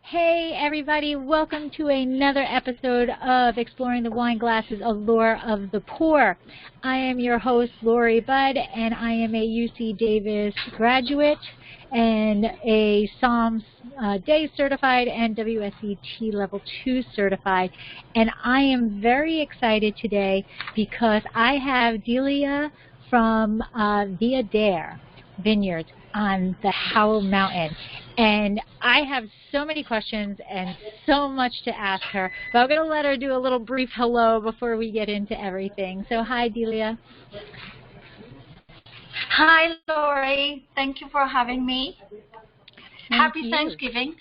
Hey everybody, welcome to another episode of Exploring the Wine Glass's Allure of the Pour. I am your host, Lori Budd, and I am a UC Davis graduate and a Somm Day certified and WSET Level 2 certified. And I am very excited today because I have Delia from Viader Vineyards on the Howell Mountain. And I have so many questions and so much to ask her, but I'm going to let her do a little brief hello before we get into everything. So hi, Delia. Hi, Lori. Thank you for having me. Happy Thanksgiving.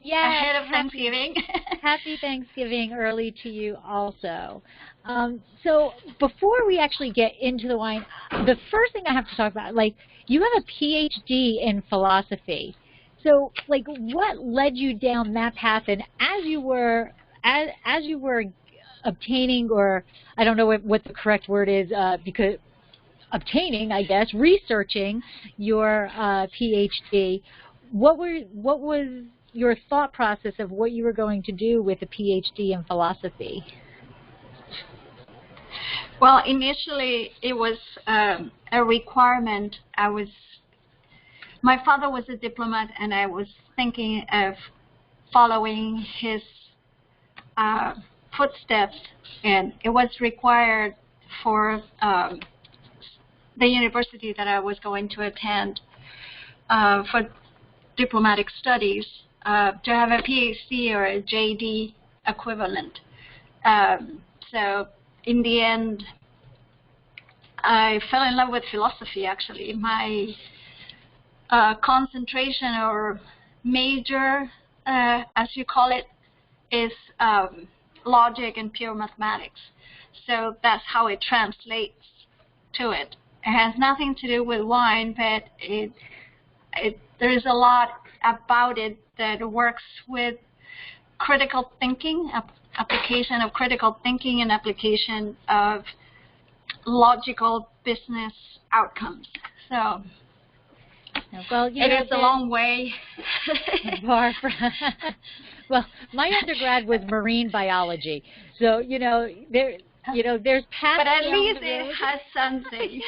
Yeah, ahead of Thanksgiving. Happy Thanksgiving early to you also. So before we actually get into the wine, the first thing I have to talk about, you have a PhD in philosophy. So, what led you down that path? And as you were obtaining, or I don't know what the correct word is, because obtaining, I guess, researching your PhD, what was your thought process of what you were going to do with a PhD in philosophy? Well, initially it was a requirement. My father was a diplomat, and I was thinking of following his footsteps, and it was required for the university that I was going to attend for diplomatic studies to have a PhD or a JD equivalent. So in the end, I fell in love with philosophy, actually. My concentration or major, as you call it, is logic and pure mathematics. So that's how it translates to it. It has nothing to do with wine, but there is a lot about it that works with critical thinking, application of critical thinking and application of logical business outcomes. So well, it is a long way. Well, my undergrad was marine biology, so there's paths. But at least it has something.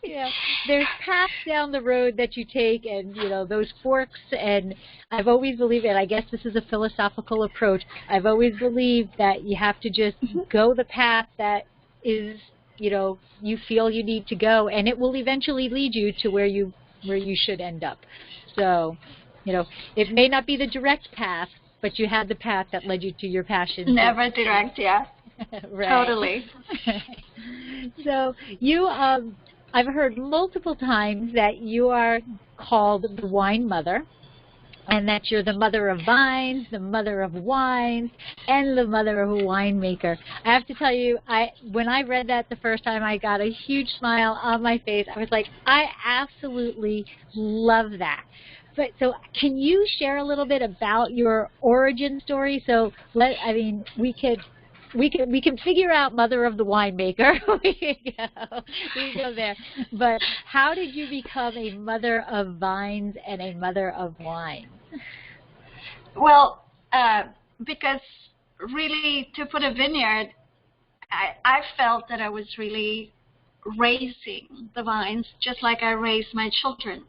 Yeah, there's paths down the road that you take, and those forks. And I've always believed, and I guess this is a philosophical approach, I've always believed that you have to just go the path that is, you feel you need to go, and it will eventually lead you to where you should end up. So, it may not be the direct path, but you had the path that led you to your passion. Never direct, yeah. Right. Totally. So you, I've heard multiple times that you are called the wine mother, and that you're the mother of vines, the mother of wines, and the mother of a winemaker. I have to tell you, when I read that the first time, I got a huge smile on my face. I was like, I absolutely love that. But so, can you share a little bit about your origin story? So, we can figure out mother of the winemaker. we go there. But how did you become a mother of vines and a mother of wines? Well, because really, to put a vineyard, I felt that I was really raising the vines just like I raised my children.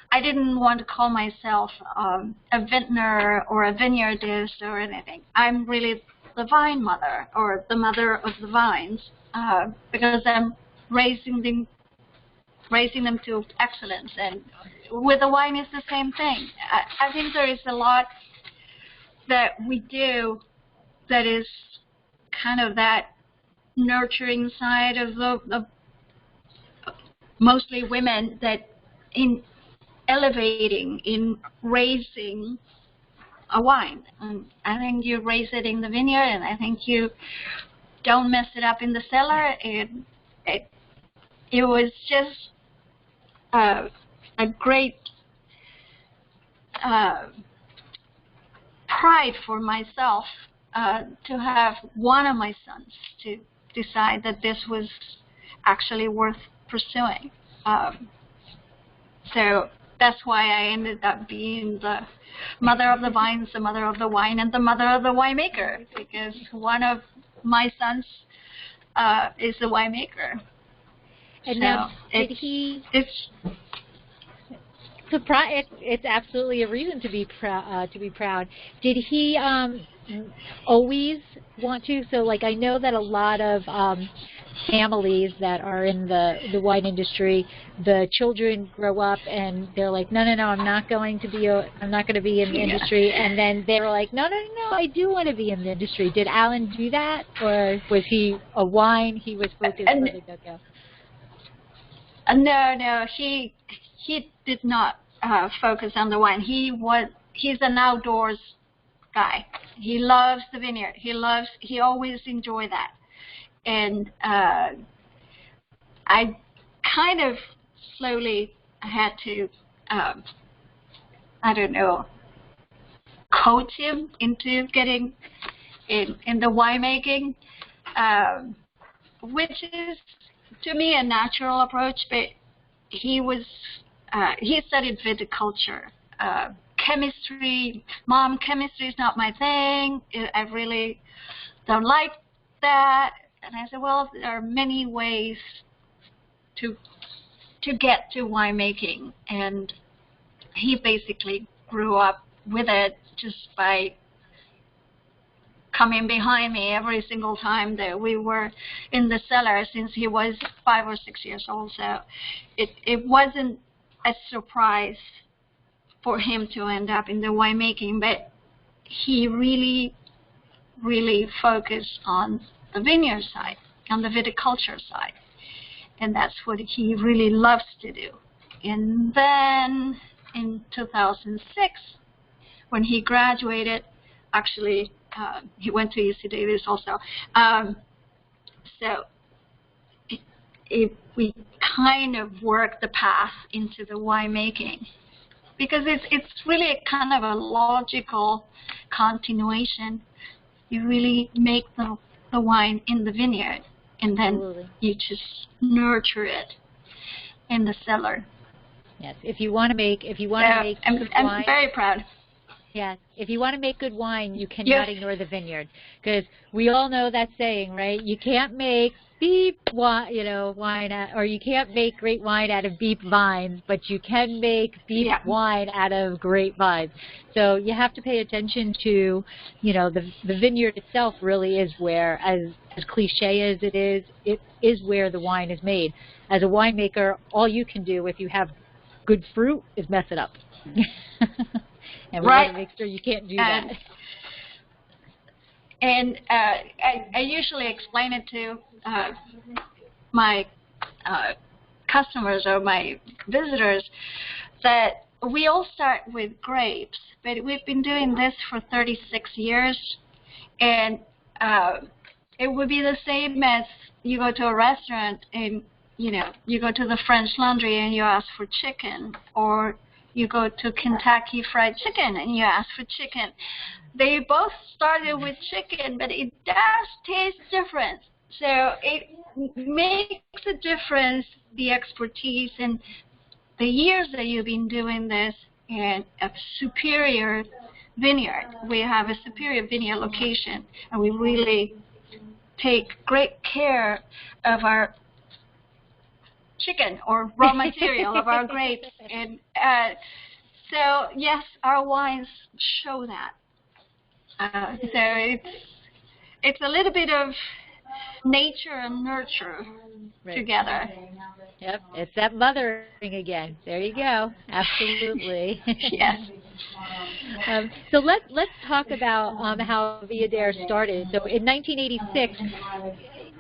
I didn't want to call myself a vintner or a vineyardist or anything. I'm really the vine mother, or the mother of the vines, because I'm raising them to excellence. And with the wine, it's the same thing. I think there is a lot that we do that is kind of that nurturing side of mostly women, that in elevating, in raising a wine. And I think you raise it in the vineyard, and I think you don't mess it up in the cellar. It was just a great pride for myself to have one of my sons to decide that this was actually worth pursuing. So that's why I ended up being the mother of the vines, the mother of the wine, and the mother of the winemaker, because one of my sons is the winemaker. And so now, did it's it's absolutely a reason to be proud. Did he always want to? So, like, I know that a lot of families that are in the wine industry, the children grow up and they're like, no, I'm not going to be in the industry, and then they're like, no, I do want to be in the industry. Did Alan do that, or was he a wine? He was focused on the go-go. No, he did not focus on the wine. He's an outdoors guy. He loves the vineyard. He always enjoyed that. And I kind of slowly had to, coach him into getting in the winemaking, which is, to me, a natural approach. But he studied viticulture, chemistry. Mom, chemistry is not my thing. I really don't like that. And I said, well, there are many ways to get to winemaking, and he basically grew up with it just by coming behind me every single time that we were in the cellar since he was 5 or 6 years old. So it wasn't a surprise for him to end up in the winemaking, but he really focused on the vineyard side, on the viticulture side. And that's what he really loves to do. And then in 2006, when he graduated, actually, he went to UC Davis also. So we kind of worked the path into the winemaking, because it's really a kind of a logical continuation. You really make the wine in the vineyard, and then Absolutely. you just nurture it in the cellar. Yes, if you want to make good wine, I'm very proud. Yes, if you want to make good wine, you cannot ignore the vineyard, because we all know that saying, right? You can't make beep wine, or you can't make great wine out of beep vines, but you can make beep wine out of great vines. So you have to pay attention to, the vineyard itself really is where, as cliche as it is where the wine is made. As a winemaker, all you can do if you have good fruit is mess it up. And we want to make sure you can't do that. And I usually explain it to my customers or my visitors that we all start with grapes, but we've been doing this for 36 years, and it would be the same as you go to a restaurant and you go to the French Laundry and you ask for chicken, or you go to Kentucky Fried Chicken and you ask for chicken. They both started with chicken, but it does taste different. So it makes a difference, the expertise and the years that you've been doing this, and a superior vineyard. We have a superior vineyard location, and we really take great care of our chicken or raw material of our grapes. And so, yes, our wines show that. So it's a little bit of nature and nurture together. Yep, it's that mothering again. There you go. Absolutely. Yes. So let's talk about how Viader started. So in 1986,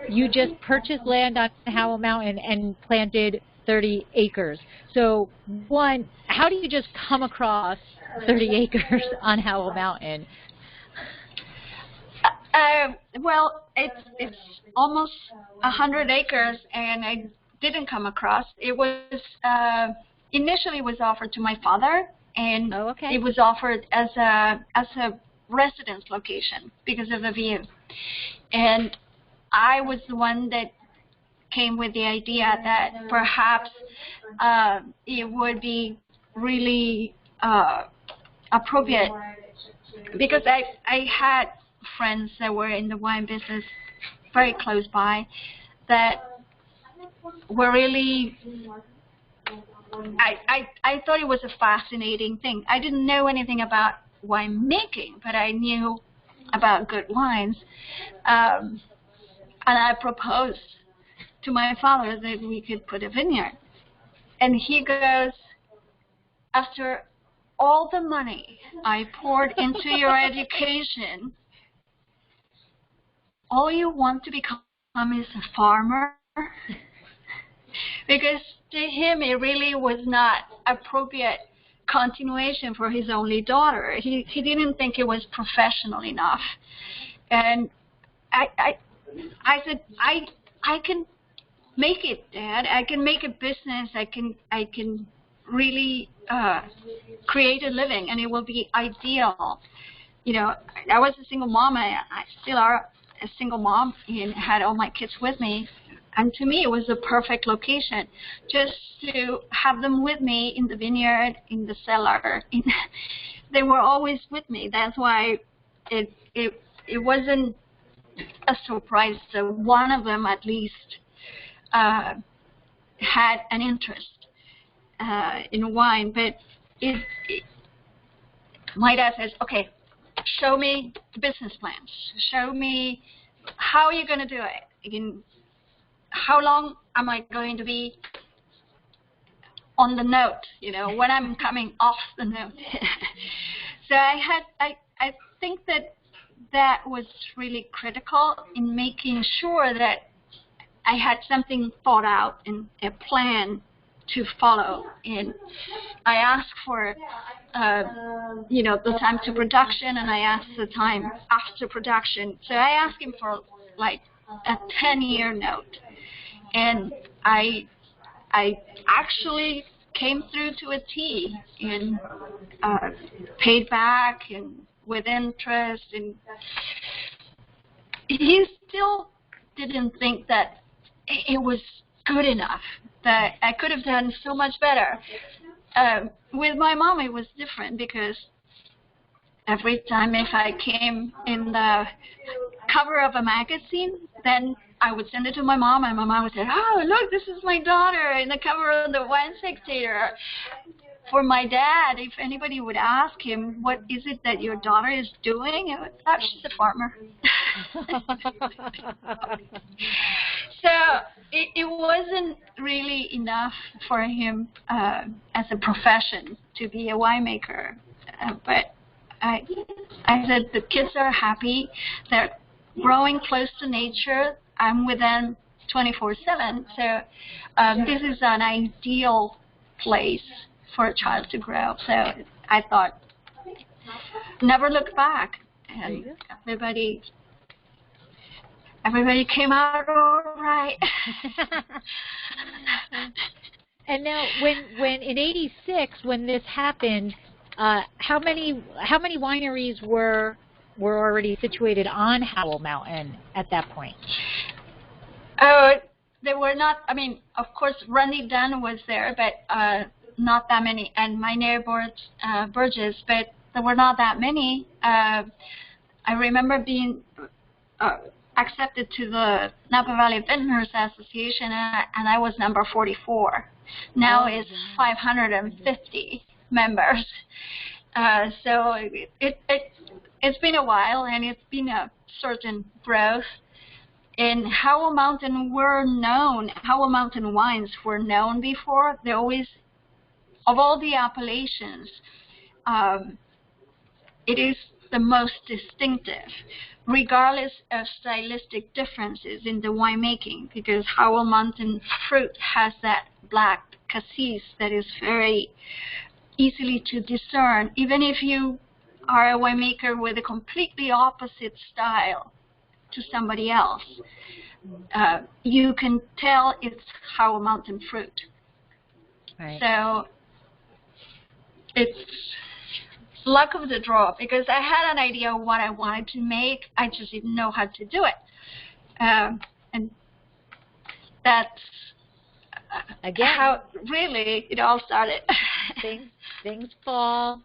you just purchased land on Howell Mountain and planted 30 acres. So one, how do you just come across 30 acres on Howell Mountain? Well, it's almost 100 acres, and I didn't come across. It was initially was offered to my father, and it was offered as a residence location because of the view. And I was the one that came with the idea that perhaps it would be really appropriate, because I had friends that were in the wine business very close by that were really, I thought it was a fascinating thing. I didn't know anything about winemaking, but I knew about good wines. And I proposed to my father that we could put a vineyard. And he goes, after all the money I poured into your education, all you want to become is a farmer? Because to him, it really was not appropriate continuation for his only daughter. He didn't think it was professional enough. And I said, I can make it, Dad. I can make a business. I can really create a living, and it will be ideal. You know, I was a single mom. I still are a single mom, and had all my kids with me. And to me, it was the perfect location, just to have them with me in the vineyard, in the cellar. They were always with me. That's why it wasn't a surprise that one of them at least had an interest in wine. But my dad says, okay, show me the business plans. Show me how you're going to do it. How long am I going to be on the note, you know, when I'm coming off the note? So I think that was really critical in making sure that I had something thought out and a plan to follow. And I asked for, you know, the time to production, and I asked the time after production. So I asked him for like a 10-year note. And I actually came through to a T and paid back and with interest. And he still didn't think that it was good enough, that I could have done so much better. With my mom, it was different, because every time if I came in the cover of a magazine, then I would send it to my mom, and my mom would say, oh, look, this is my daughter in the cover of the Wine Spectator. For my dad, if anybody would ask him, what is it that your daughter is doing? It would, oh, she's a farmer. So it wasn't really enough for him as a profession to be a winemaker. But I said, the kids are happy. They're growing close to nature. I'm with them 24/7. So this is an ideal place for a child to grow. So I thought, never look back. And everybody came out all right. And now, when in '86, when this happened, how many wineries were already situated on Howell Mountain at that point? They were not. I mean, of course, Randy Dunn was there, but not that many. And my neighbor Burgess, but there were not that many. I remember being accepted to the Napa Valley Vintners Association, and I was number 44. Now it's 550 members. So it's been a while, and it's been a certain growth. And Howell Mountain Howell Mountain wines were known before. They always, of all the appellations, it is the most distinctive, regardless of stylistic differences in the winemaking, because Howell Mountain fruit has that black cassis that is very easily to discern. Even if you are a winemaker with a completely opposite style to somebody else, you can tell it's Howell Mountain fruit. Right. So it's luck of the draw, because I had an idea of what I wanted to make. I just didn't know how to do it. And that's again how really it all started. things fall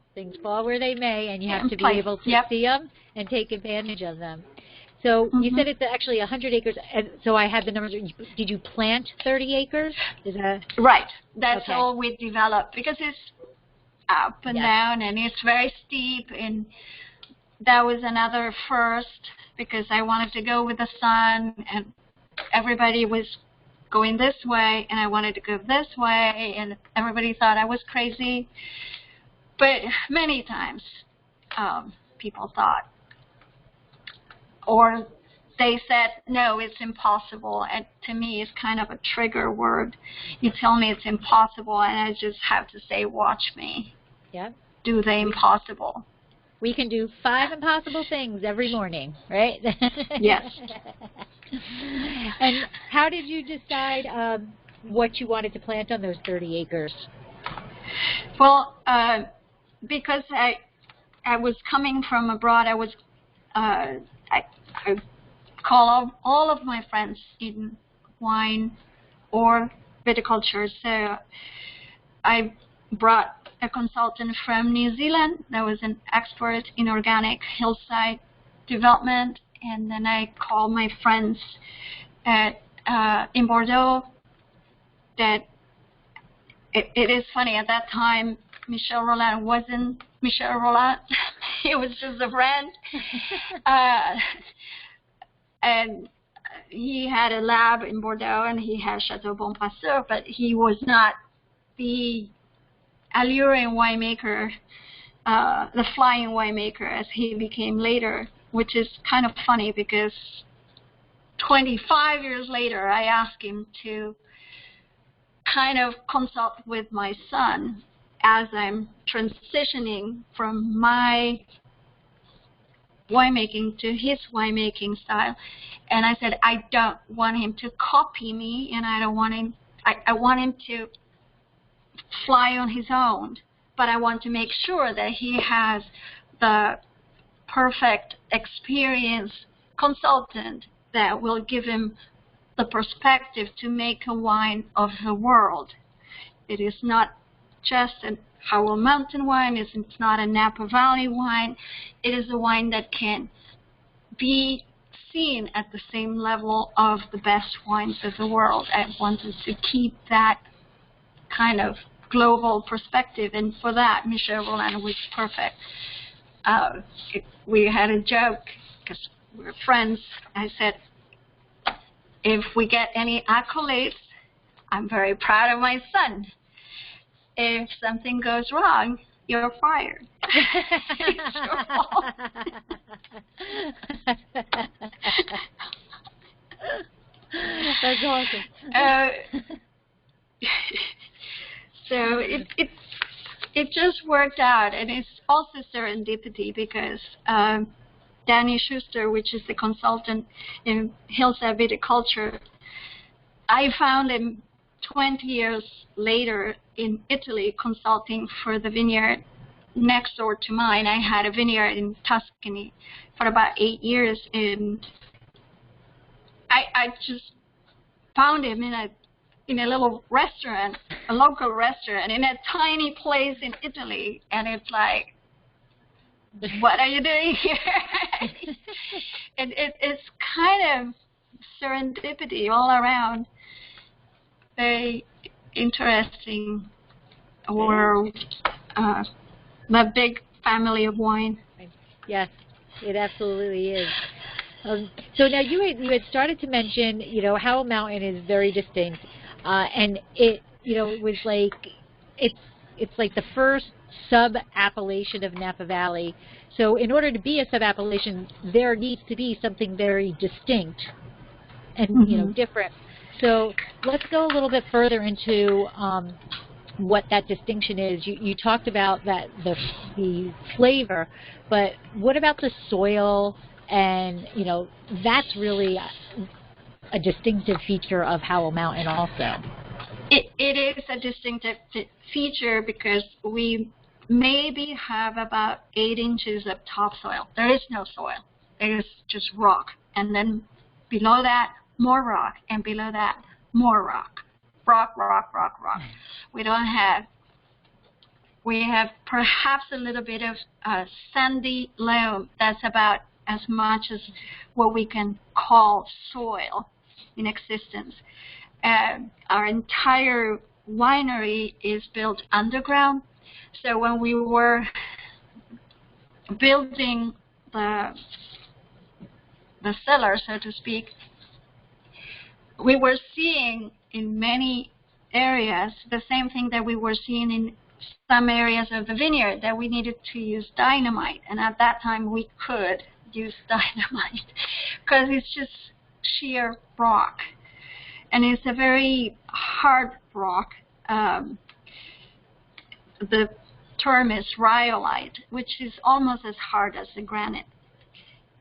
where they may, and you have to be able to see them and take advantage of them. So you said it's actually 100 acres. And so I had the numbers. Did you plant 30 acres? Is that right? That's all we developed, because it's up and down, and it's very steep, and that was another first, because I wanted to go with the sun, and everybody was going this way, and I wanted to go this way, and everybody thought I was crazy. But many times people thought, or they said, no, it's impossible. And to me, it's kind of a trigger word. You tell me it's impossible, and I just have to say, watch me. Yeah. Do the impossible. We can do 5 impossible things every morning, right? Yes. And how did you decide what you wanted to plant on those 30 acres? Well, because I was coming from abroad, I was I call all of my friends in wine or viticulture. So I brought a consultant from New Zealand that was an expert in organic hillside development, and then I called my friends at in Bordeaux. That it is funny, at that time Michel Rolland wasn't Michel Rolland. He was just a friend. And he had a lab in Bordeaux, and he had Chateau Bonpasseur, but he was not the alluring winemaker, the flying winemaker as he became later, which is kind of funny, because 25 years later I asked him to kind of consult with my son as I'm transitioning from my winemaking to his winemaking style. And I said, I don't want him to copy me, and I don't want him, I want him to fly on his own, but I want to make sure that he has the perfect experienced consultant that will give him the perspective to make a wine of the world. It is not just a Howell Mountain wine, it's not a Napa Valley wine. It is a wine that can be seen at the same level of the best wines of the world. I wanted to keep that kind of global perspective, and for that, Michel Rolland was perfect. We had a joke, because we were friends. I said, if we get any accolades, I'm very proud of my son. If something goes wrong, you're fired. It's your fault. That's awesome. So it just worked out, and it's also serendipity, because Danny Schuster, which is the consultant in hillside viticulture, I found him 20 years later in Italy consulting for the vineyard next door to mine. I had a vineyard in Tuscany for about 8 years, and I just found him in a little restaurant, a local restaurant, in a tiny place in Italy, and it's like, what are you doing here? And it's kind of serendipity all around. Very interesting world, a big family of wine. Yes, it absolutely is. So now you had started to mention, Howell Mountain is very distinct, and it was like it's like the first sub-appellation of Napa Valley. So in order to be a sub-appellation, there needs to be something very distinct and different. So let's go a little bit further into what that distinction is. You talked about that the flavor, but what about the soil? And that's really a distinctive feature of Howell Mountain also. It is a distinctive feature, because we maybe have about 8 inches of topsoil. There is no soil. It is just rock. And then below that, more rock. And below that, more rock. Rock, rock, rock, rock. We don't have We have perhaps a little bit of sandy loam. That's about as much as what we can call soil in existence. Our entire winery is built underground. So when we were building the cellar, so to speak, we were seeing in many areas the same thing that we were seeing in some areas of the vineyard, that we needed to use dynamite. And at that time we could use dynamite because it's just sheer rock. And it's a very hard rock. The term is rhyolite, which is almost as hard as the granite.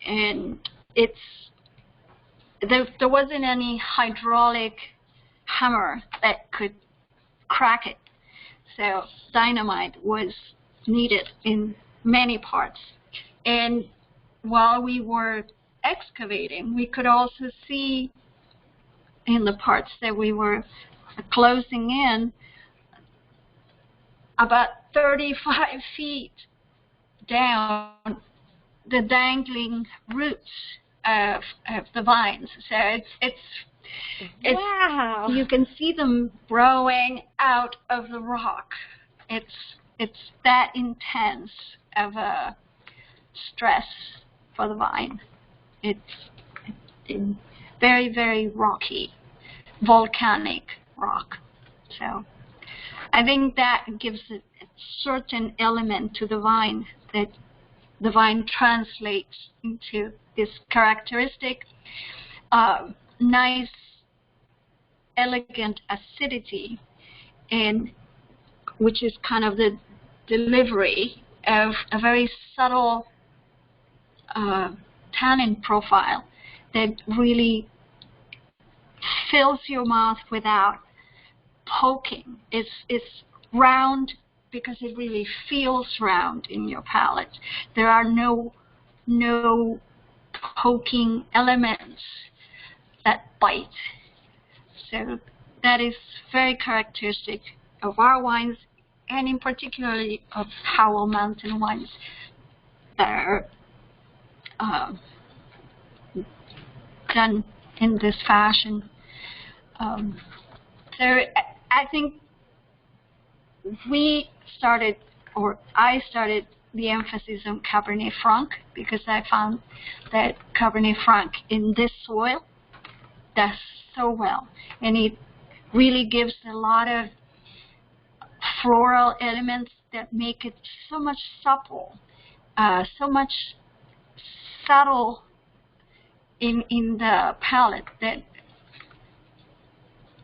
And there wasn't any hydraulic hammer that could crack it. So dynamite was needed in many parts. And while we were excavating, we could also see in the parts that we were closing in, about 35 feet down, the dangling roots of the vines. So it's wow. You can see them growing out of the rock. It's that intense of a stress for the vine. It's very, very rocky, volcanic rock. So I think that gives a certain element to the vine, that the vine translates into this characteristic, nice, elegant acidity, and which is kind of the delivery of a very subtle tannin profile that really fills your mouth without poking. It's round because it really feels round in your palate. There are no poking elements that bite. So that is very characteristic of our wines, and in particularly of Howell Mountain wines that are done in this fashion. So I think I started the emphasis on Cabernet Franc because I found that Cabernet Franc in this soil does so well, and it really gives a lot of floral elements that make it so much supple, so much subtle in the palate that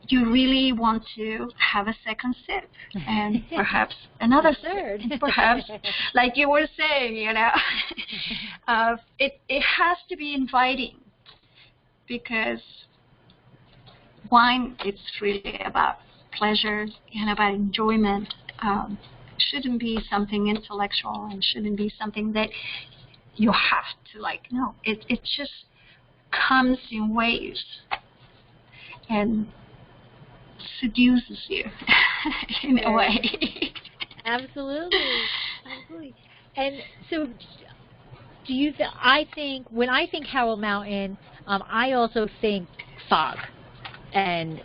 you really want to have a second sip and perhaps another third, perhaps, like you were saying, you know. It has to be inviting, because wine, it's really about pleasure and about enjoyment. Shouldn't be something intellectual, and shouldn't be something that you have to like. No, it just comes in waves and seduces you in a way. Absolutely. And so, do you? When I think Howell Mountain, I also think fog, and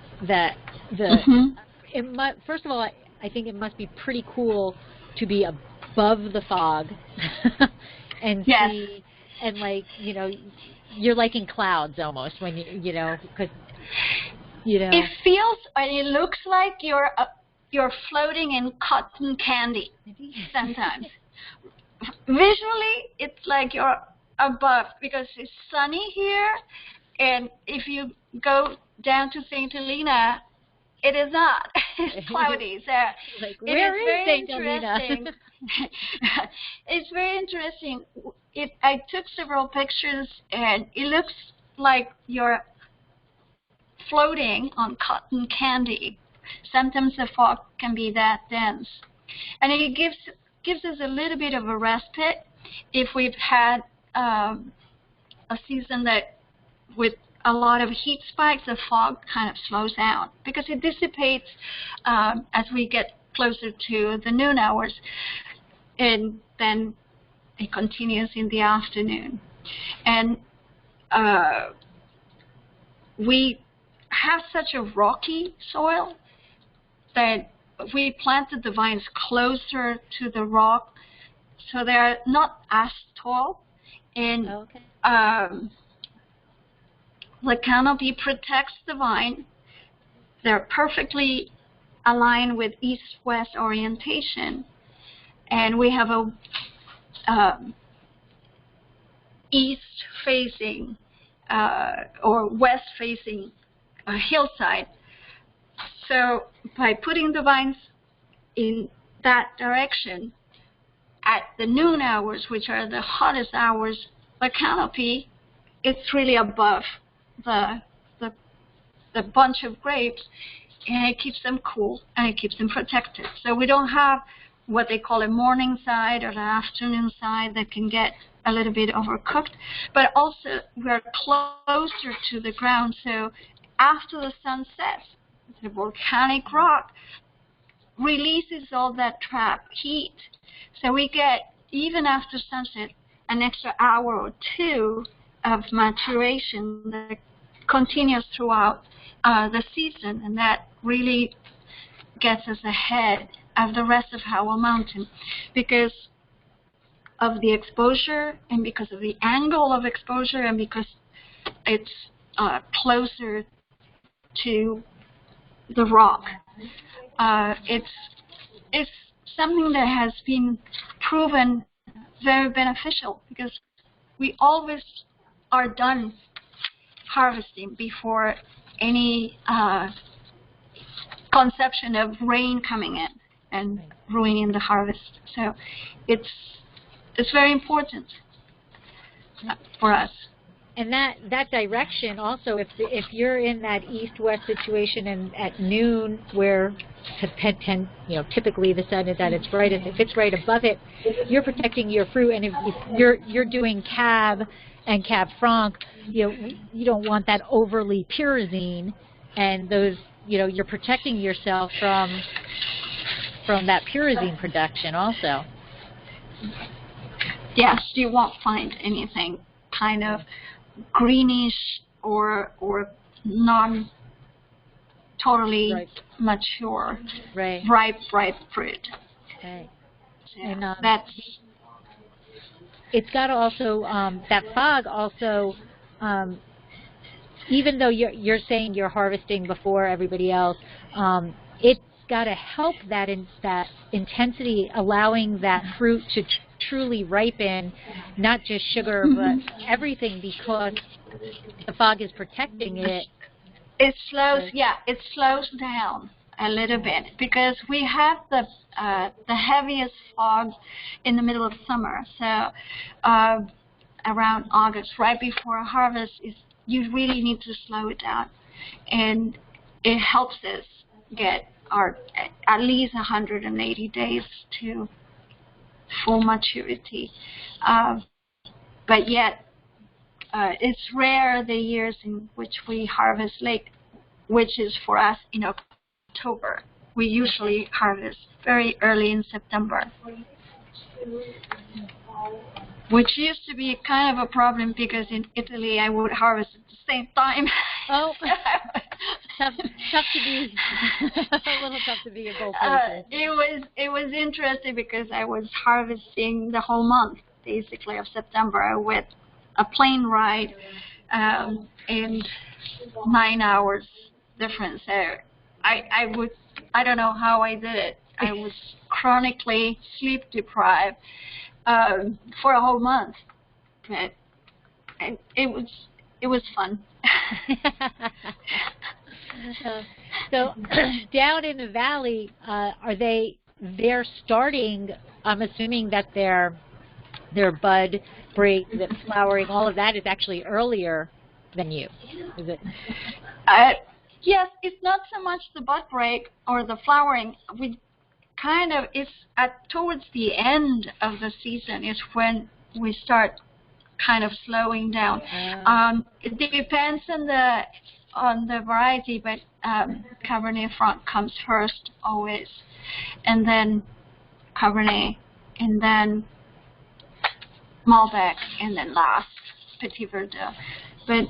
first of all, I think it must be pretty cool to be above the fog and yes. see, and like, you know, you're like in clouds almost when you know, because you know, it feels and it looks like you're floating in cotton candy sometimes. Visually, it's like you're above because it's sunny here, and if you go down to St. Helena, it is not. It's cloudy. So like, it is very interesting. It's very interesting. I took several pictures, and it looks like you're floating on cotton candy. Sometimes the fog can be that dense, and it gives us a little bit of a respite if we've had a season that with a lot of heat spikes. The fog kind of slows down because it dissipates as we get closer to the noon hours, and then it continues in the afternoon. And we have such a rocky soil that we planted the vines closer to the rock, so they're not as tall. And the canopy protects the vine. They're perfectly aligned with east-west orientation. And we have a east-facing or west-facing hillside. So by putting the vines in that direction, at the noon hours, which are the hottest hours, the canopy, it's really above the bunch of grapes, and it keeps them cool and it keeps them protected. So we don't have what they call a morning side or an afternoon side that can get a little bit overcooked, but also we're closer to the ground. So after the sun sets, the volcanic rock releases all that trapped heat. So we get, even after sunset, an extra hour or two of maturation that continues throughout the season, and that really gets us ahead of the rest of Howell Mountain because of the exposure and because of the angle of exposure and because it's closer to the rock. It's something that has been proven very beneficial because we always are done harvesting before any conception of rain coming in and ruining the harvest. So it's very important for us. And that direction also, if you're in that east-west situation and at noon where typically the sun is at its brightest, if it's right above it, you're protecting your fruit. And if you're doing Cab and Cab Franc, you don't want that overly pyrazine, and those you're protecting yourself from that pyrazine production also. Yes, you won't find anything kind of greenish or non totally mature, ripe fruit. Okay. So and that's. It's got to also that fog also. Even though you're saying you're harvesting before everybody else, it's got to help that intensity, allowing that fruit to truly ripen, not just sugar but everything, because the fog is protecting it. It slows down a little bit because we have the heaviest fog in the middle of summer. So around August, right before harvest, you really need to slow it down, and it helps us get our at least 180 days to full maturity. But yet, it's rare the years in which we harvest late, which is for us in October. We usually harvest very early in September, which used to be kind of a problem because in Italy I would harvest at the same time. Oh, tough to be a little tough to be a gold person. It was interesting because I was harvesting the whole month, basically, of September with a plane ride and 9 hours difference. So I don't know how I did it. I was chronically sleep deprived for a whole month, but it was fun. So down in the valley, they're starting, I'm assuming that their bud break, the flowering, all of that is actually earlier than you, is it? Yes, it's not so much the bud break or the flowering. It's towards the end of the season is when we start kind of slowing down. It depends on the variety, but Cabernet Franc comes first always. and then Cabernet, and then Malbec, and then last Petit Verdot. But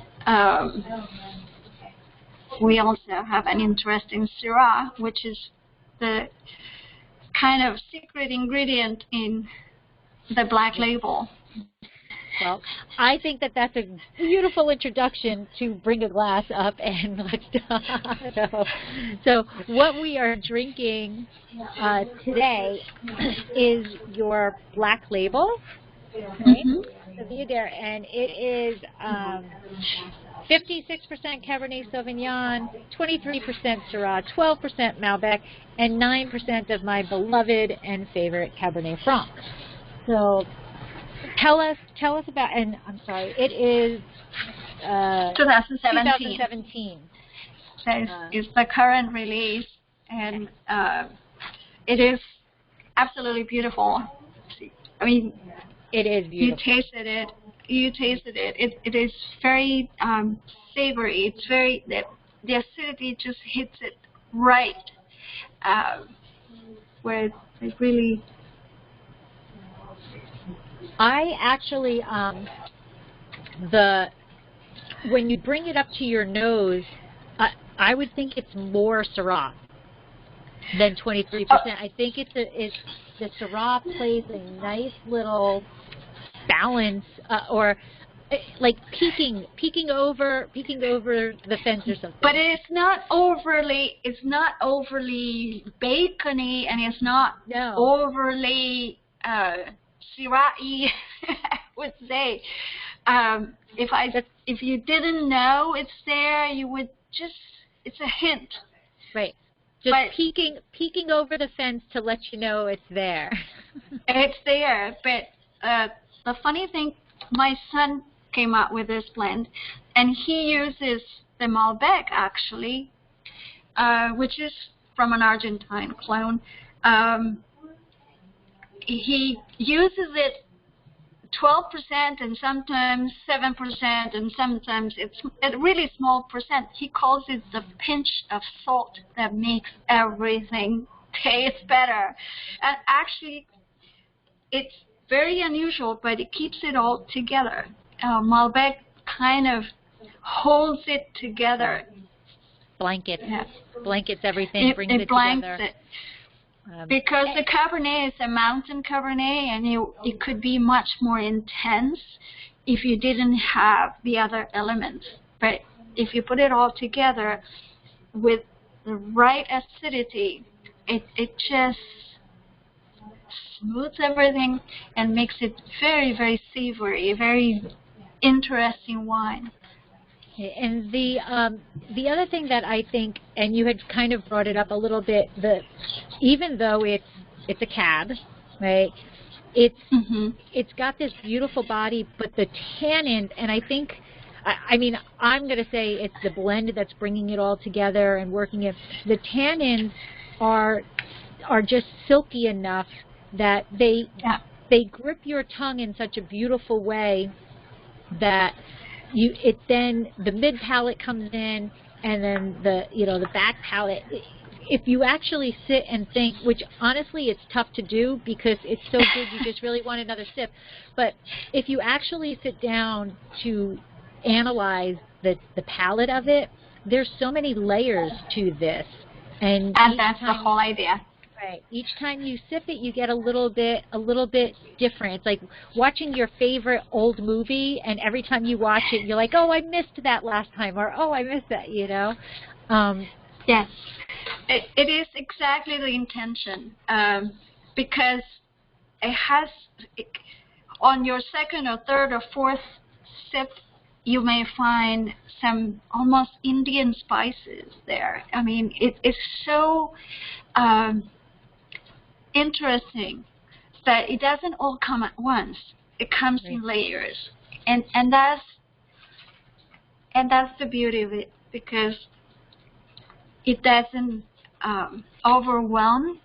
we also have an interesting Syrah, which is the kind of secret ingredient in the Black Label. Well, I think that that's a beautiful introduction to bring a glass up and let's talk. So what we are drinking today is your Black Label, okay? The Viader, and it is 56% Cabernet Sauvignon, 23% Syrah, 12% Malbec, and 9% of my beloved and favorite Cabernet Franc. So tell us about, and I'm sorry, it is 2017. So it's the current release, and it is absolutely beautiful. I mean, it is beautiful. You tasted it. It is very savory. It's very, the acidity just hits it right, where it really. I actually, when you bring it up to your nose, I would think it's more Syrah than 23%. I think the Syrah plays a nice little balance, or like peeking over the fence or something. But it's not overly bacony, and it's not overly Syrah-y, I would say. If you didn't know it's there, you would just, it's a hint. Right. Just peeking over the fence to let you know it's there. It's there, but the funny thing, my son came out with this blend, and he uses the Malbec, actually, which is from an Argentine clone. He uses it 12% and sometimes 7% and sometimes it's a really small percent. He calls it the pinch of salt that makes everything taste better. And actually, it's very unusual, but it keeps it all together. Malbec kind of holds it together. Blankets everything, brings it together. It. Because the Cabernet is a mountain Cabernet, and it could be much more intense if you didn't have the other elements. But if you put it all together with the right acidity, it just smooths everything and makes it very, very savory, a very interesting wine. And the other thing that I think, and you had kind of brought it up a little bit, even though it's a cab, right? It's got this beautiful body, but the tannins, and I think, I mean, I'm going to say it's the blend that's bringing it all together and working it. The tannins are just silky enough that they grip your tongue in such a beautiful way that then the mid palate comes in, and then the back palate. If you actually sit and think, which honestly it's tough to do because it's so good you just really want another sip, but if you actually sit down to analyze the palate of it, there's so many layers to this, and that's the whole idea. Right. Each time you sip it, you get a little bit different. It's like watching your favorite old movie, and every time you watch it, you're like, oh, I missed that last time, or oh, I missed that, you know? Yes. It is exactly the intention, because on your second or third or fourth sip, you may find some almost Indian spices there. I mean, it's so interesting that it doesn't all come at once. It comes in layers, and that's the beauty of it, because it doesn't overwhelm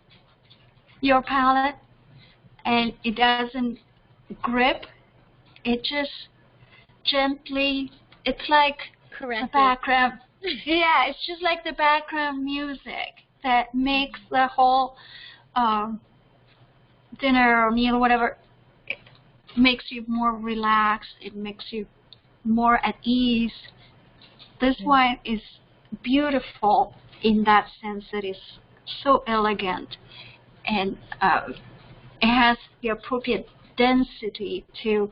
your palate, and it doesn't grip. It just gently, it's like the background. Yeah, it's just like the background music. that makes the whole dinner or meal or whatever, it makes you more relaxed. It makes you more at ease. This wine is beautiful in that sense that it's so elegant, and it has the appropriate density to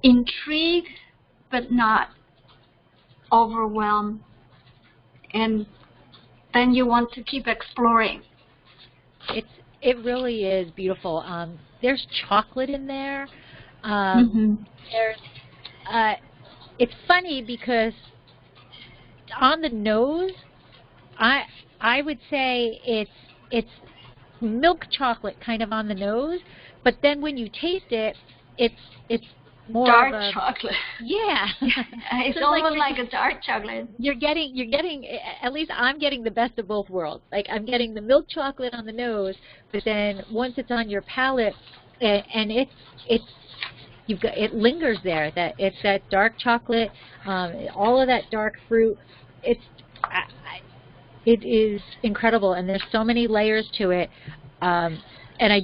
intrigue but not overwhelm, and then you want to keep exploring. It really is beautiful. There's chocolate in there. There's it's funny because on the nose, I would say it's milk chocolate kind of on the nose, but then when you taste it, it's more dark of a, chocolate. Yeah. It's So almost like a dark chocolate. You're getting, at least I'm getting the best of both worlds. Like, I'm getting the milk chocolate on the nose, but then once it's on your palate, and it lingers there. That it's that dark chocolate, all of that dark fruit. It is incredible, and there's so many layers to it. And I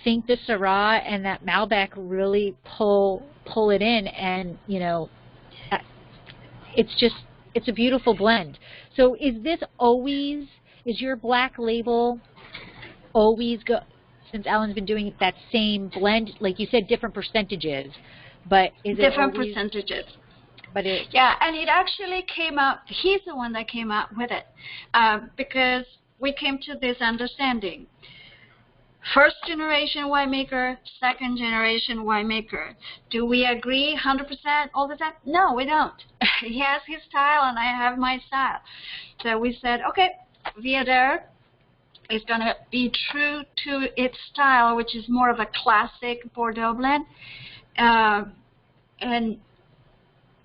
think the Syrah and that Malbec really pull it in, and it's a beautiful blend. So is your black label always since Alan's been doing that same blend, like you said, different percentages, but is it different always, percentages? But yeah, and it actually came out. He's the one that came out with it, because we came to this understanding. First generation winemaker, second generation winemaker. Do we agree 100% all the time? No, we don't. He has his style and I have my style. So we said, okay, Viader is going to be true to its style, which is more of a classic Bordeaux blend. And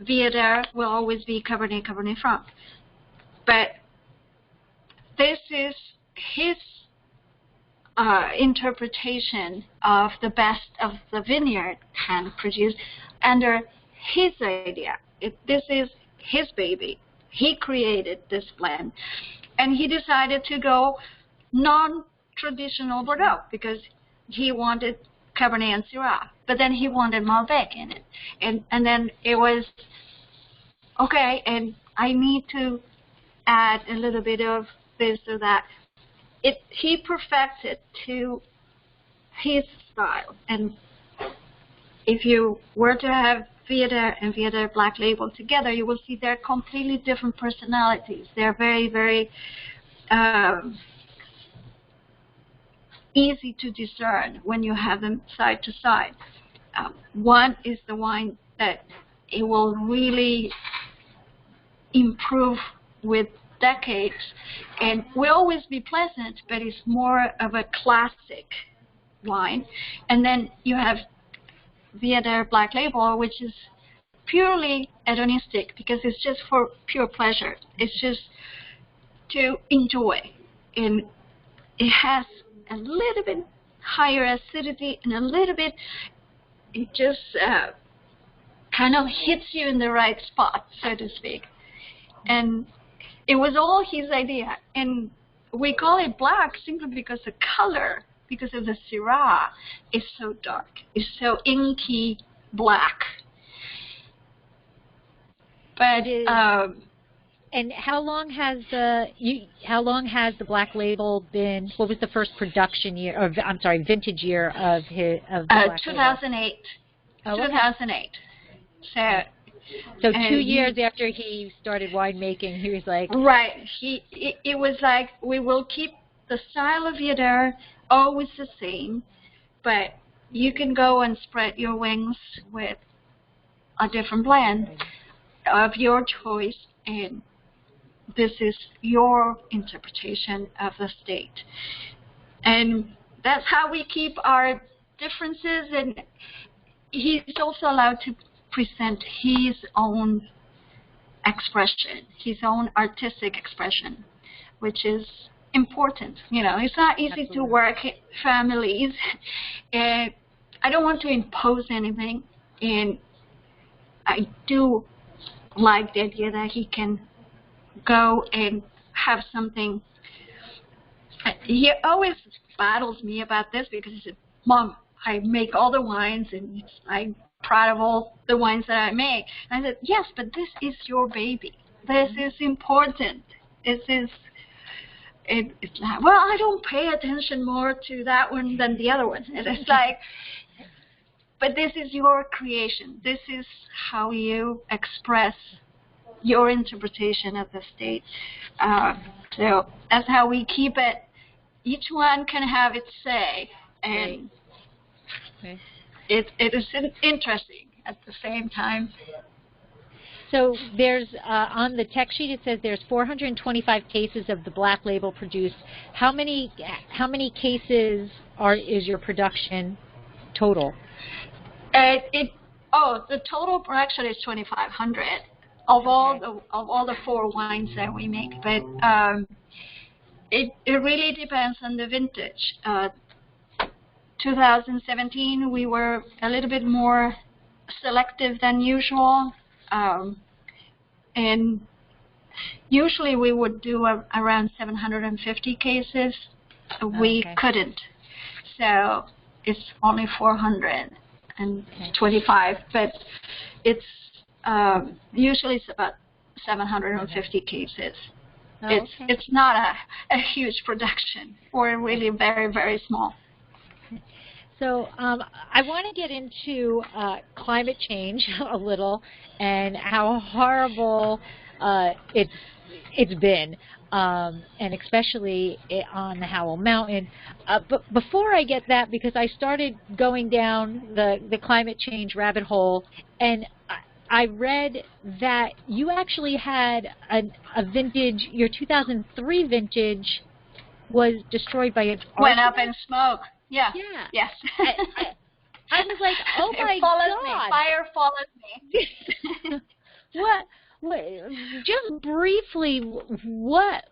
Viader will always be Cabernet Franc. But this is his interpretation of the best of the vineyard can produce under his idea. This is his baby. He created this blend, and he decided to go non-traditional Bordeaux because he wanted Cabernet and Syrah, but then he wanted Malbec in it, and then it was okay, and I need to add a little bit of this or that. He perfected to his style, and if you were to have Viader and Viader Black Label together, you will see they're completely different personalities. They're very, very easy to discern when you have them side to side. One is the wine that it will really improve with decades and will always be pleasant, but it's more of a classic wine. And then you have Viader Black Label, which is purely hedonistic because it's just for pure pleasure. It's just to enjoy. And it has a little bit higher acidity and a little bit, it just kind of hits you in the right spot, so to speak. And it was all his idea, and we call it black simply because the color, because of the Syrah, is so dark. It's so inky black. But and how long has the Black Label been? What was the first production year, or I'm sorry, vintage year of the Black 2008. Label? Oh, 2008. So 2 years after he started winemaking, he was like... Right. It was like, we will keep the style of Viader always the same, but you can go and spread your wings with a different blend of your choice, and this is your interpretation of the state. And that's how we keep our differences, and he's also allowed to present his own expression, his own artistic expression, which is important. You know, it's not easy to work families, and I don't want to impose anything, and I do like the idea that he can go and have something. He always battles me about this because he said, "Mom, I make all the wines and I'm proud of all the wines that I make." And I said, "Yes, but this is your baby. This is important. This is." It's like, well, I don't pay attention more to that one than the other ones. And it's like, but this is your creation. This is how you express your interpretation of the state. So that's how we keep it. Each one can have its say, and it is interesting at the same time. So there's, on the tech sheet, it says there's 425 cases of the black label produced. How many cases is your production total? The total production is 2,500 of all the 4 wines that we make. But it really depends on the vintage. 2017 we were a little bit more selective than usual. And usually we would do around 750 cases. We couldn't. So it's only 425, but it's usually it's about 750 cases. It's not a huge production. We're really very, very small. So I want to get into climate change a little and how horrible it's been, and especially on the Howell Mountain. But before I get that, because I started going down the climate change rabbit hole, and I read that you actually had a vintage, your 2003 vintage was destroyed by an arsonist. Went up in smoke. Yeah. Yes. I was like, oh my God. Fire follows me. What? Just briefly,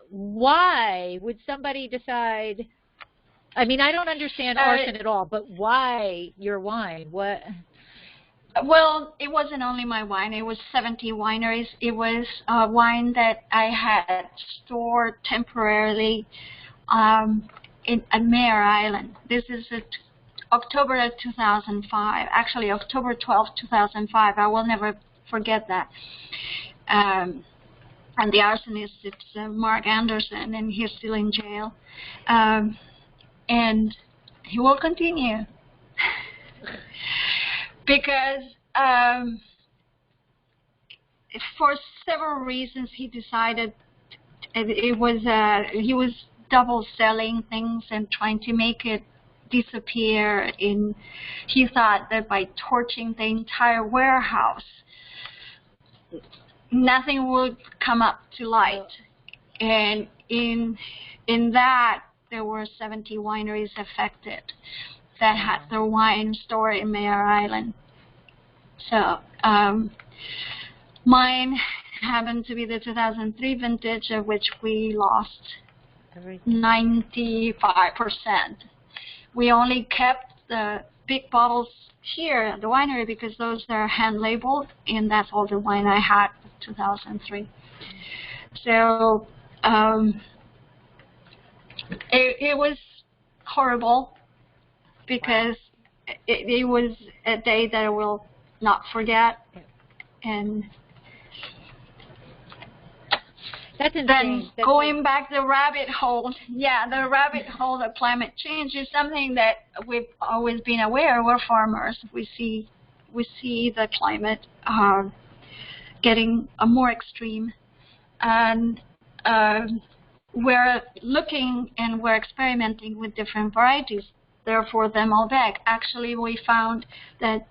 why would somebody decide? I mean, I don't understand arson at all, but why your wine? What? Well, it wasn't only my wine. It was 70 wineries. It was a wine that I had stored temporarily at Mare Island. This is October of 2005. Actually, October 12th, 2005. I will never forget that. And the arsonist, it's Mark Anderson, and he's still in jail. And he will continue. Because for several reasons he decided he was double selling things and trying to make it disappear. He thought that by torching the entire warehouse, nothing would come up to light. And in that, there were 70 wineries affected that had their wine stored in Mare Island. So mine happened to be the 2003 vintage, of which we lost 95%. We only kept the big bottles here at the winery because those are hand labeled, and that's all the wine I had in 2003. So it was horrible, because it was a day that I will not forget. And that's insane. Then going back the rabbit hole, the rabbit hole of climate change is something that we've always been aware. We're farmers. We see the climate getting more extreme, and we're looking and we're experimenting with different varieties. Therefore, the Malbec. Actually, we found that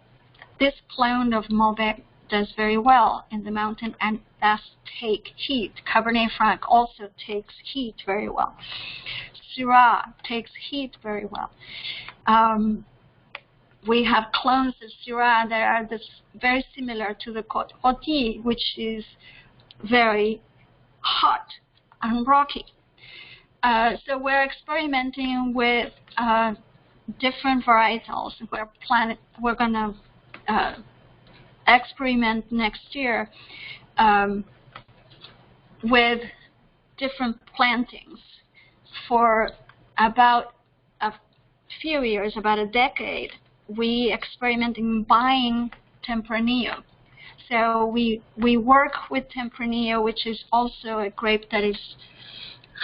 this clone of Malbec does very well in the mountain and does take heat. Cabernet Franc also takes heat very well. Syrah takes heat very well. We have clones of Syrah that are very similar to the Côte Rôtie, which is very hot and rocky. So we're experimenting with different varietals. We're going to experiment next year with different plantings for about a few years, about a decade. We experimented in buying Tempranillo. So we work with Tempranillo, which is also a grape that is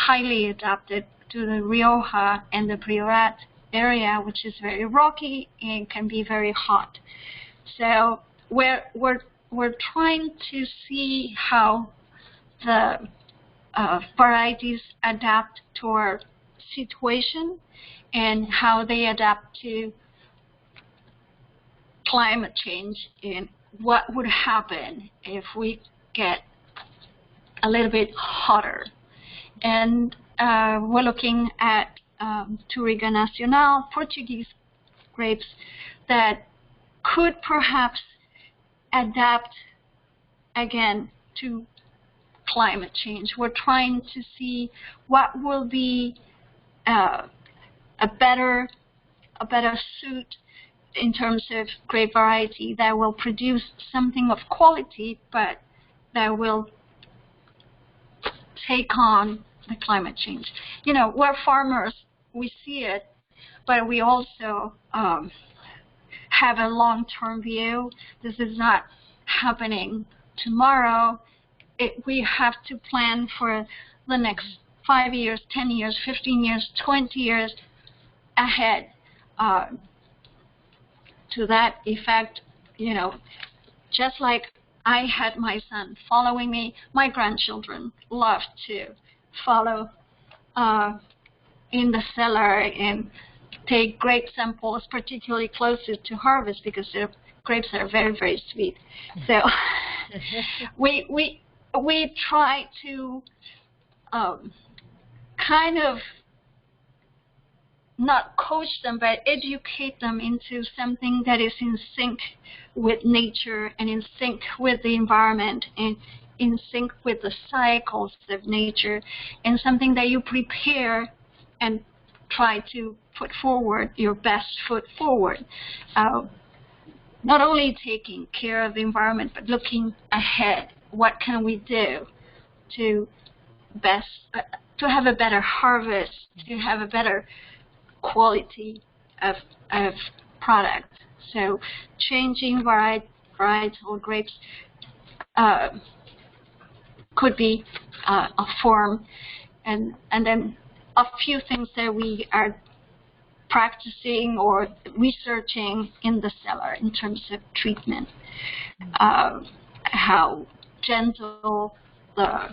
highly adapted to the Rioja and the Priorat area, which is very rocky and can be very hot. So we're trying to see how the varieties adapt to our situation and how they adapt to climate change and what would happen if we get a little bit hotter. And we're looking at Touriga Nacional, Portuguese grapes that could perhaps adapt again to climate change. We're trying to see what will be a better suit in terms of grape variety that will produce something of quality, but that will take on the climate change. You know, we're farmers, we see it, but we also have a long-term view. This is not happening tomorrow. We have to plan for the next 5 years, 10 years, 15 years, 20 years ahead. To that effect, you know, just like I had my son following me, my grandchildren love to follow in the cellar and take grape samples, particularly closer to harvest, because the grapes are very, very sweet. So we try to kind of not coach them, but educate them into something that is in sync with nature and in sync with the environment and in sync with the cycles of nature, and something that you prepare and try to put forward your best foot forward. Not only taking care of the environment, but looking ahead. What can we do to have a better harvest, to have a better quality of product? So changing varietal grapes could be a form, and then a few things that we are practicing or researching in the cellar in terms of treatment, how gentle the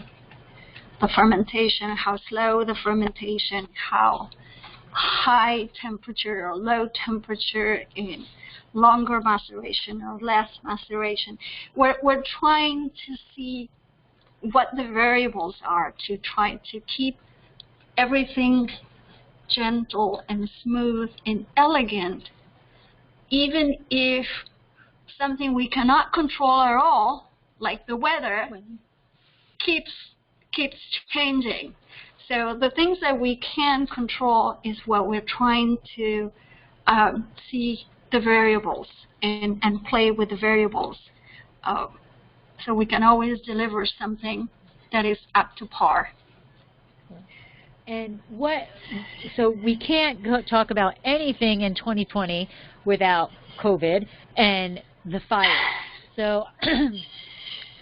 fermentation, how slow the fermentation, how high temperature or low temperature, in longer maceration or less maceration. We're trying to see what the variables are to try to keep everything gentle and smooth and elegant, even if something we cannot control at all, like the weather, keeps changing. So the things that we can control is what we're trying to see the variables and play with the variables, so we can always deliver something that is up to par. And so we can't talk about anything in 2020 without COVID and the fire. So,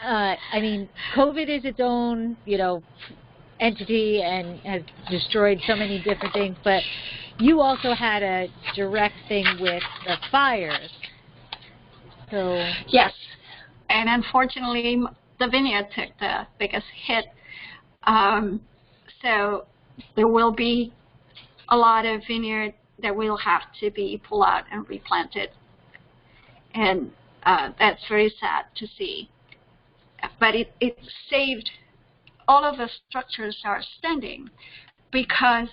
I mean, COVID is its own, entity and has destroyed so many different things, but you also had a direct thing with the fires. So yes, and unfortunately, the vineyard took the biggest hit. So there will be a lot of vineyard that will have to be pulled out and replanted, and that's very sad to see. But it saved. All of the structures are standing because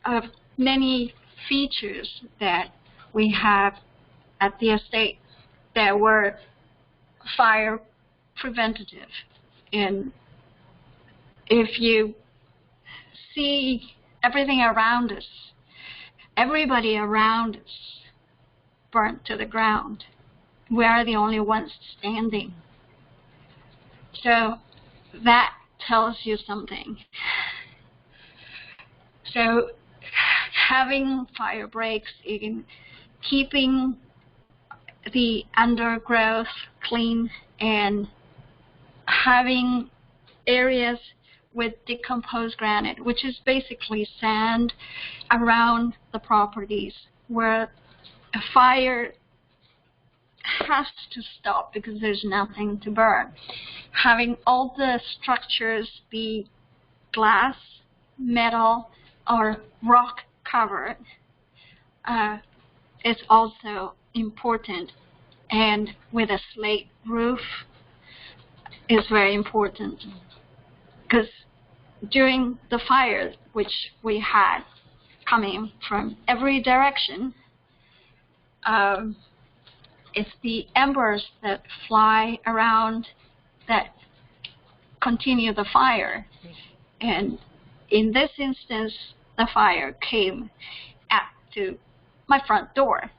of many features that we have at the estate that were fire preventative. And if you see everything around us, everybody around us burnt to the ground. We are the only ones standing. So that tells you something. So having fire breaks, in keeping the undergrowth clean, and having areas with decomposed granite, which is basically sand, around the properties where a fire has to stop because there's nothing to burn. Having all the structures be glass, metal, or rock covered is also important, and with a slate roof is very important, because during the fire, which we had coming from every direction, it's the embers that fly around that continue the fire. And in this instance, the fire came up to my front door,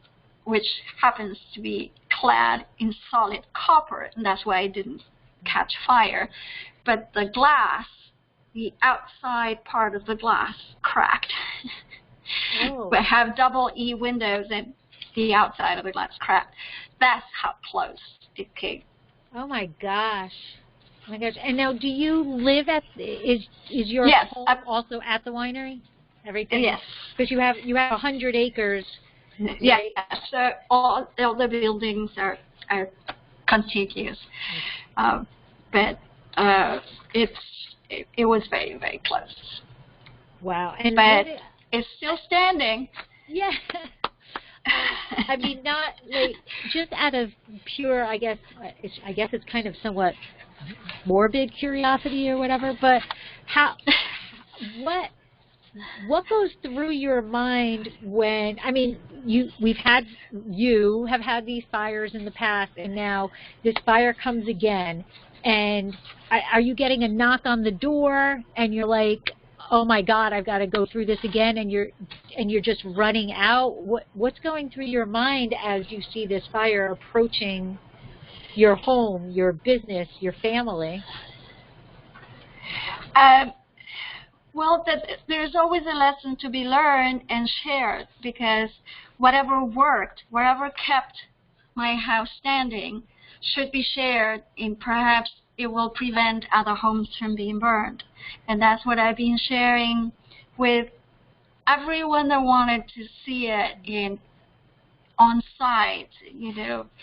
which happens to be clad in solid copper, and that's why it didn't catch fire. But the glass, the outside part of the glass, cracked. Oh. But have double E windows, and the outside of the glass cracked. That's how close it came. Oh my gosh. Oh my gosh. And now, do you live at, is your Yes, home also at the winery? Everything? Yes. Because you have 100 acres. Yes. Right? So all the buildings are contiguous. But it was very, very close. Wow. And but it's still standing. Yeah. I mean, not like just out of pure, I guess it's kind of somewhat morbid curiosity or whatever. But what goes through your mind when, I mean, you have had these fires in the past, and now this fire comes again, and are you getting a knock on the door, and you're like, oh my God, I've got to go through this again, and you're just running out? What's going through your mind as you see this fire approaching your home, your business, your family? Well, there's always a lesson to be learned and shared, because whatever worked, whatever kept my house standing, should be shared, and perhaps it will prevent other homes from being burned. And that's what I've been sharing with everyone that wanted to see it on site,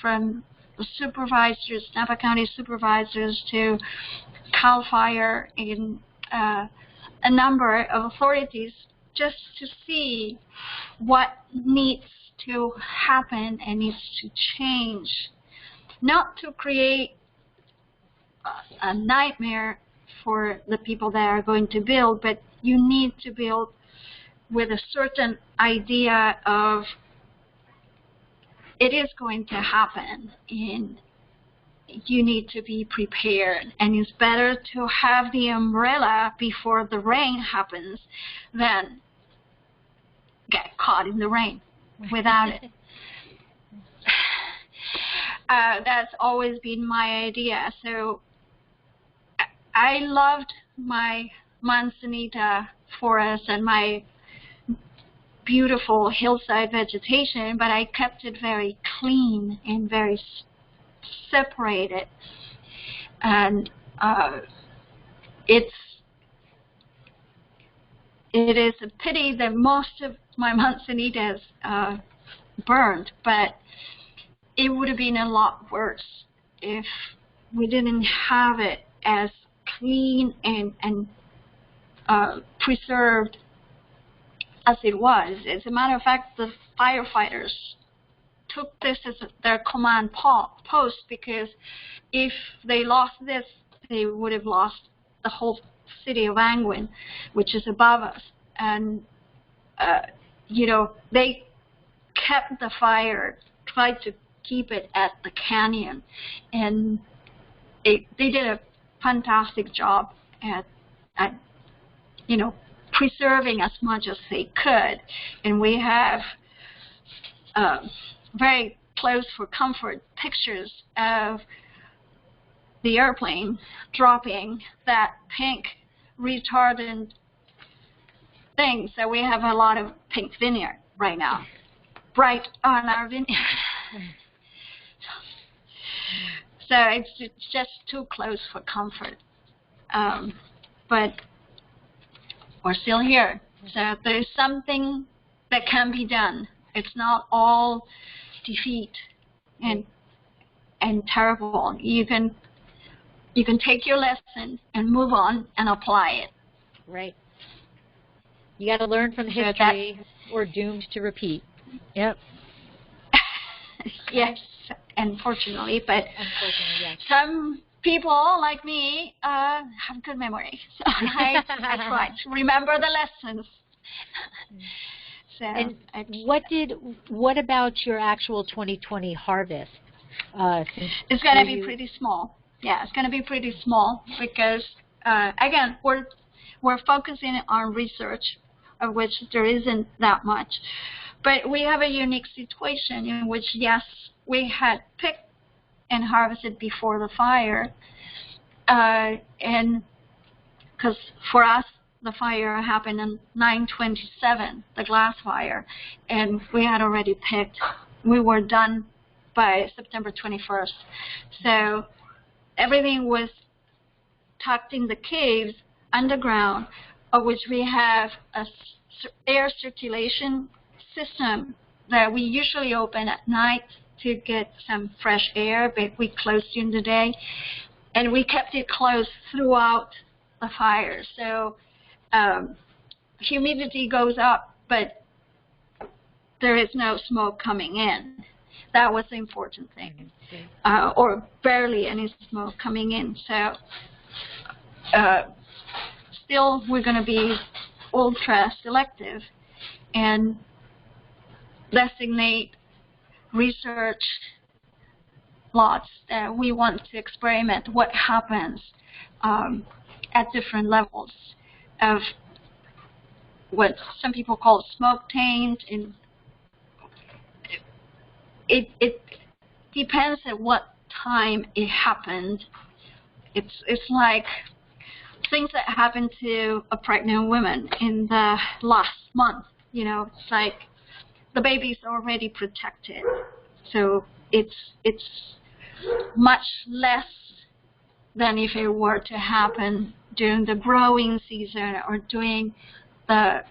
from the supervisors, Napa County supervisors, to CAL FIRE, and a number of authorities, just to see what needs to happen and needs to change. Not to create a nightmare for the people that are going to build, but you need to build with a certain idea of it is going to happen, and you need to be prepared. And it's better to have the umbrella before the rain happens than get caught in the rain without it. That's always been my idea. So I loved my manzanita forest and my beautiful hillside vegetation, but I kept it very clean and very separated. And it is a pity that most of my manzanitas burned, but it would have been a lot worse if we didn't have it as clean and preserved as it was. As a matter of fact, the firefighters took this as their command post, because if they lost this, they would have lost the whole city of Angwin, which is above us. And they kept the fire, tried to keep it at the canyon, and they did a fantastic job at preserving as much as they could. And we have very close for comfort pictures of the airplane dropping that pink retardant thing. So we have a lot of pink vineyard right now, bright on our vineyard. So it's just too close for comfort. But we're still here. So there's something that can be done. It's not all defeat and terrible. You can take your lesson and move on and apply it. Right. You got to learn from history or doomed to repeat. Yep. Yes, unfortunately, but yes. Some people like me have good memory, so I try to remember the lessons. So, and what about your actual 2020 harvest? It's going to be pretty small. Yeah, it's going to be pretty small because again, we're focusing on research, of which there isn't that much. But we have a unique situation in which, yes, we had picked and harvested before the fire, and because for us, the fire happened in 9/27, the glass fire, and we had already picked. We were done by September 21st. So everything was tucked in the caves underground, of which we have a air circulation system that we usually open at night to get some fresh air, but we closed during the day, and we kept it closed throughout the fire. So humidity goes up, but there is no smoke coming in. That was the important thing, or barely any smoke coming in. So still, we're going to be ultra selective and designate research lots that we want to experiment what happens at different levels of what some people call smoke taint. And it depends at what time it happened. It's like things that happen to a pregnant woman in the last month. You know, it's like the baby's already protected, so it's much less than if it were to happen during the growing season or during a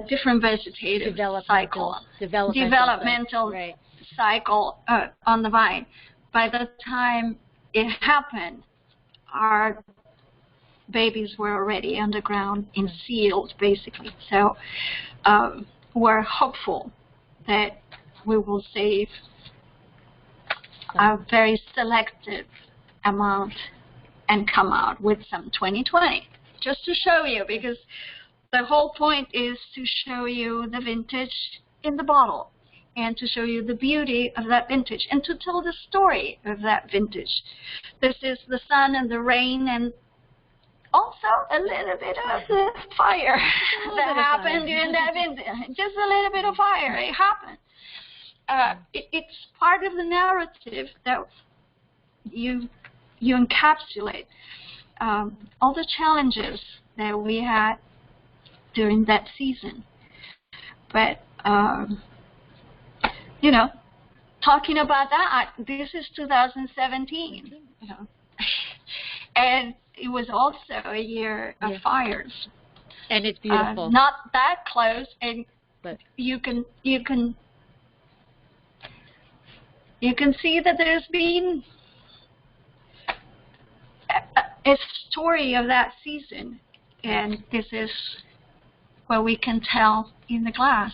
different vegetative cycle, developmental right. cycle on the vine. By the time it happened, our babies were already underground and sealed, basically. So we're hopeful that we will save a very selective amount and come out with some 2020, just to show you, because the whole point is to show you the vintage in the bottle and to show you the beauty of that vintage and to tell the story of that vintage. This is the sun and the rain and also a little bit of the fire that happened during that vintage. Just a little bit of fire. It happened. It's part of the narrative that you encapsulate all the challenges that we had during that season. But you know, talking about that, this is 2017, you know, and it was also a year of fires. And it's beautiful. Not that close, and but you can see that there's been a story of that season, and this is what we can tell in the glass.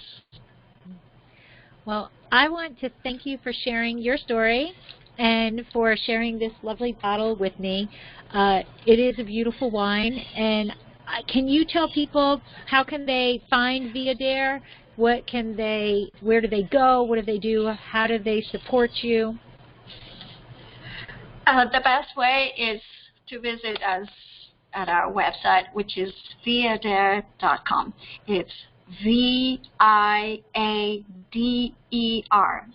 Well, I want to thank you for sharing your story and for sharing this lovely bottle with me. It is a beautiful wine, and can you tell people how can they find Viader? Where do they go? What do they do? How do they support you? The best way is to visit us at our website, which is viader.com. It's VIADER,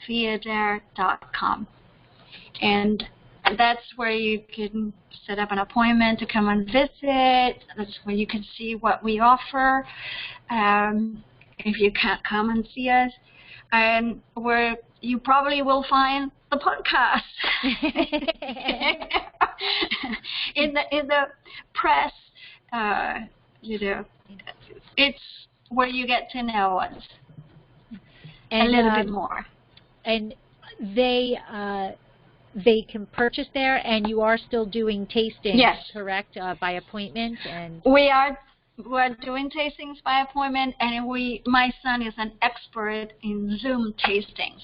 Viader.com. And that's where you can set up an appointment to come and visit. That's where you can see what we offer. If you can't come and see us, and where you probably will find the podcast in the press. It's where you get to know us a little bit more. And they can purchase there, and you are still doing tastings, yes, correct, by appointment? And we're doing tastings by appointment, and my son is an expert in Zoom tastings.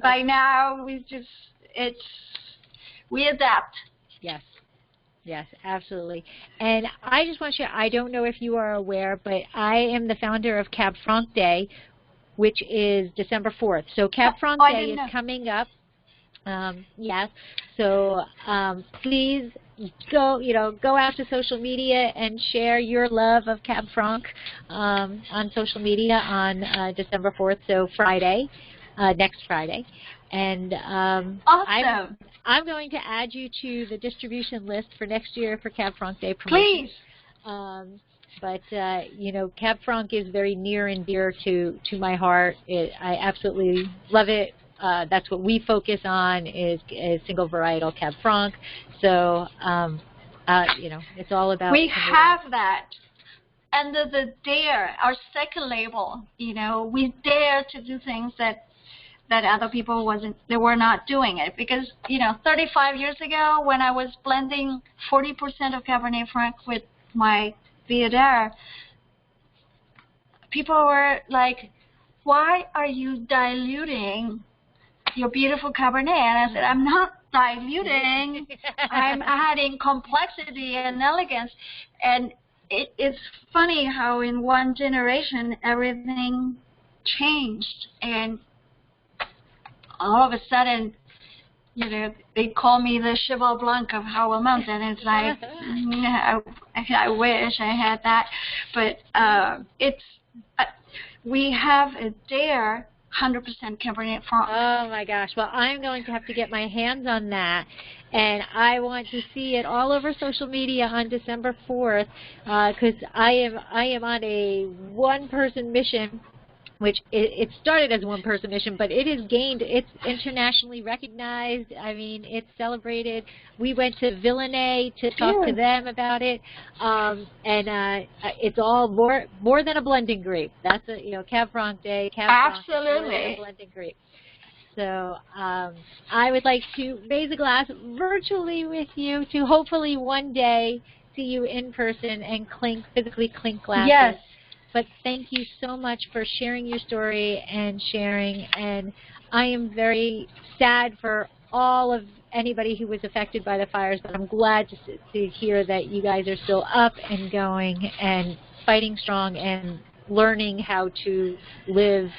By now we adapt. Yes. Yes, absolutely. And I just want to share, I don't know if you are aware, but I am the founder of Cab Franc Day, which is December 4th. So Cab Franc Day is coming up. Yes. So please go out to social media and share your love of Cab Franc on social media on December 4th, so Friday, next Friday. And awesome. I'm going to add you to the distribution list for next year for Cab Franc Day promotion. Please. But Cab Franc is very near and dear to my heart. I absolutely love it. That's what we focus on is single varietal Cab Franc. So it's all about. We have that. And the dare, our second label, we dare to do things that other people were not doing it. Because, 35 years ago when I was blending 40% of Cabernet Franc with my Viader, people were like, why are you diluting your beautiful Cabernet? And I said, I'm not diluting. I'm adding complexity and elegance. And it's funny how in one generation everything changed, and all of a sudden, they call me the Cheval Blanc of Howell Mountain. It's like, I wish I had that, but we have a dare 100% Cabernet Franc. Oh my gosh! Well, I'm going to have to get my hands on that, and I want to see it all over social media on December 4th, because I am on a one-person mission. Which it started as a one-person mission, but it's internationally recognized. I mean, it's celebrated. We went to Villeneuve to talk to them about it, and it's all more than a blending grape. That's Cab Franc Day. Cab Franc is more than a blending grape. So I would like to raise a glass virtually with you to hopefully one day see you in person and physically clink glasses. Yes. But thank you so much for sharing your story and sharing. And I am very sad for all of anybody who was affected by the fires, but I'm glad to hear that you guys are still up and going and fighting strong and learning how to live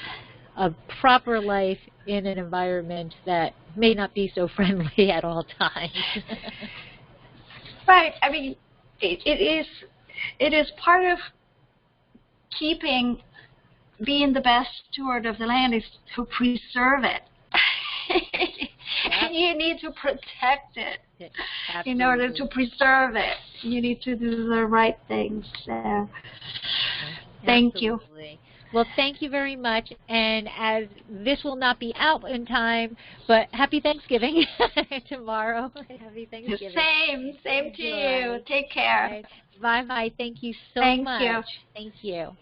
a proper life in an environment that may not be so friendly at all times. Right. I mean, it is part of being the best steward of the land is to preserve it. And you need to protect it. In order to preserve it. You need to do the right things. So, thank you. Well, thank you very much. And as this will not be out in time, but happy Thanksgiving tomorrow. Happy Thanksgiving. Same to you. Take care. Bye-bye. Thank you so much. Thank you. Thank you.